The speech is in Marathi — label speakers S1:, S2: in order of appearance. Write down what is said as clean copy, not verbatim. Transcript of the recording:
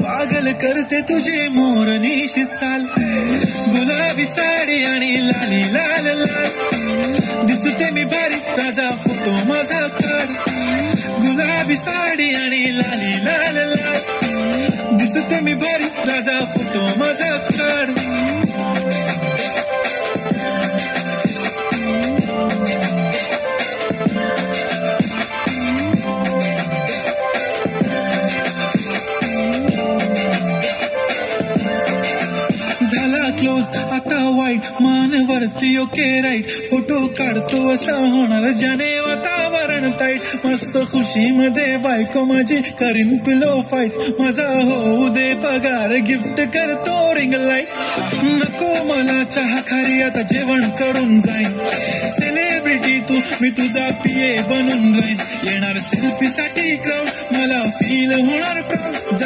S1: पागल करते तुझे मोरनीशी चाल, गुलाबी साडी आणि लाली लाल लाल, दिसते मी भारी ताजा फोटो माझा काढ, गुलाबी साडी आणि लाली लाल लाल, दिसते मी भारी ताजा फोटो माझा काढ. क्लोज आता वाईट मानवरती ओके राईट, फोटो काढतो असा होणार ज्याने वातावरण ताईट, मस्त खुशीमध्ये बायको माझी करीन पिलो फाईट, माझा होऊ दे पगार गिफ्ट करतो रिंग लाईट, नको मला चहा खारी आता जेवण करून जाईन, सेलिब्रिटी तू मी तुझा पिये बनून राहीन, येणार सेल्फी साठी क्राऊड मला फील होणार प्राऊड.